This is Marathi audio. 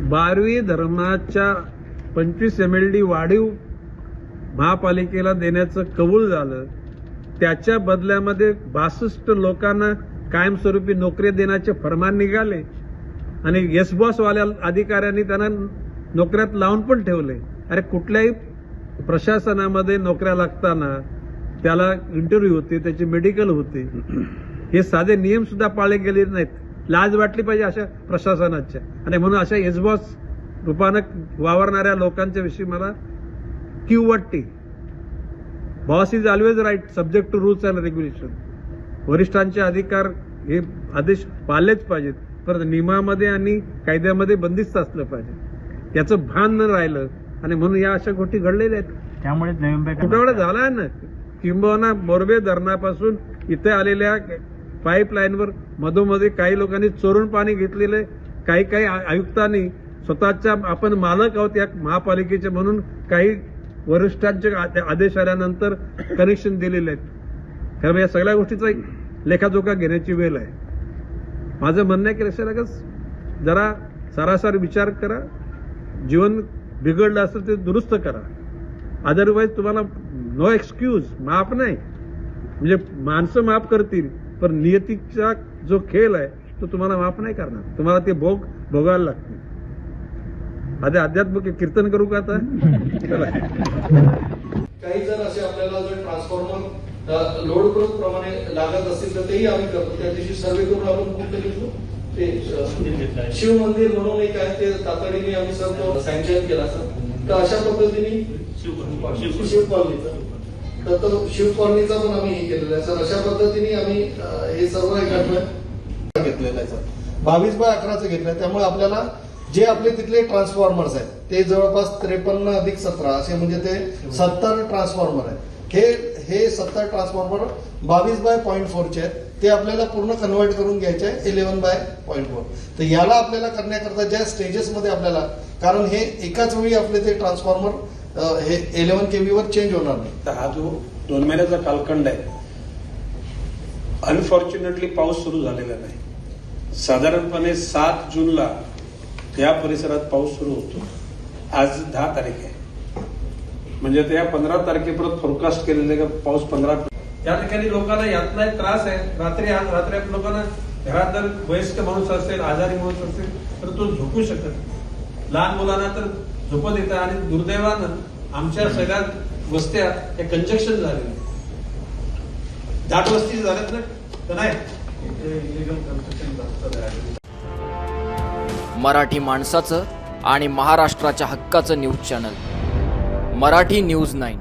12वी धरणाच्या 25 MLD वाढीव महापालिकेला देण्याचं कबूल झालं. त्याच्या बदल्यामध्ये 62 लोकांना कायमस्वरूपी नोकरी देण्याचे फरमान निघाले आणि येस बॉस वाल्या अधिकाऱ्यांनी त्यांना नोकऱ्यात लावून पण ठेवले. अरे कुठल्याही प्रशासनामध्ये नोकऱ्या लागताना त्याला इंटरव्ह्यू होते, त्याची मेडिकल होते. हे साधे नियम सुद्धा पाळले गेले नाहीत. लाज वाटली पाहिजे अशा प्रशासनाच्या. आणि म्हणून अशा येस बॉस रूपानं वावरणाऱ्या लोकांच्या विषयी मला कीव वाटते. Boss is always right subject to rules and regulation. वरिष्ठांचे अधिकार हे आदेश पाळलेच पाहिजेत, परंतु नियमामध्ये आणि कायद्यामध्ये बंदिस्त असलं पाहिजे. याचं भान न राहिलं आणि म्हणून या अशा गोष्टी घडलेल्या आहेत. त्यामुळे तुटवडा झालाय ना. किंबहुना मोरबे धरणापासून इथे आलेल्या पाईपलाईनवर मधोमध्ये काही लोकांनी चोरून पाणी घेतलेलं. काही आयुक्तांनी स्वतःच्या आपण मालक आहोत या महापालिकेचे म्हणून काही वरिष्ठांचे आदेश आल्यानंतर कनेक्शन दिलेले आहेत. कारण या सगळ्या गोष्टीचा लेखाजोखा घेण्याची वेळ आहे. माझं म्हणणं आहे की रक्षालगच जरा सरासर विचार करा. जीवन बिघडलं असतं ते दुरुस्त करा. अदरवाईज तुम्हाला नो एक्सक्यूज. माफ नाही म्हणजे माणसं माफ करतील, पण नियतीचा जो खेळ आहे तो तुम्हाला माफ नाही करणार. तुम्हाला ते भोगायला लागतील. आता अध्यात्म कीर्तन करू का आता? काही जर असे आपल्याला जर ट्रान्सफॉर्मर लोड ग्रोथ प्रमाणे लागत असतील तर तेही आम्ही करतो. त्या दिवशी सर्वे करून आपण कुठे घेतो ते शिव मंदिर म्हणून एक आहे, ते तातडीने आम्ही सर सँक्शन केला सर. तर अशा पद्धतीने शिव कॉलनीचा तर तो शिव कॉलनीचा पण आम्ही हे केलेला आहे सर. अशा पद्धतीने आम्ही हे सर्व एकत्र घेतलेलं आहे सर. 22/11 घेतलं. त्यामुळे आपल्याला जे आपले तिथले ट्रान्सफॉर्मर्स आहेत ते जवळपास 53 अधिक 17 असे म्हणजे ते 70 ट्रान्सफॉर्मर आहेत. हे 70 ट्रान्सफॉर्मर 22/0.4 आहेत. ते आपल्याला पूर्ण कन्व्हर्ट करून घ्यायचे आहे 11/0.4. तर याला आपल्याला करण्याकरता ज्या स्टेजेसमध्ये आपल्याला, कारण हे एकाच वेळी आपले ते ट्रान्सफॉर्मर हे 11 kV वर चेंज होणार नाही. तर हा जो 2 महिन्याचा कालखंड आहे, अनफॉर्च्युनेटली पाऊस सुरू झालेला नाही. साधारणपणे 7 जूनला या परिसरात पाऊस सुरू होतो. आज 10 तारीख आहे, म्हणजे त्या 15 तारखेपर्यंत फोरकास्ट केलेले का पाऊस 15. त्या ठिकाणी लोकांना यातला एक त्रास आहे. रात्री लोकांना घरात जर वयस्क माणूस असेल, आजारी माणूस असेल तर तो झोपू शकत नाही. लहान मुलांना तर झोपत येतं. आणि दुर्दैवानं आमच्या सगळ्या वस्त्या हे कंजक्शन झालेले, दाट वस्ती झाल्यात ना, तर नाही इलिगल कन्स्ट्रक्शन जास्त झालं. मराठी माणसाचं आणि महाराष्ट्राच्या हक्काचं न्यूज चॅनल मराठी न्यूज 9.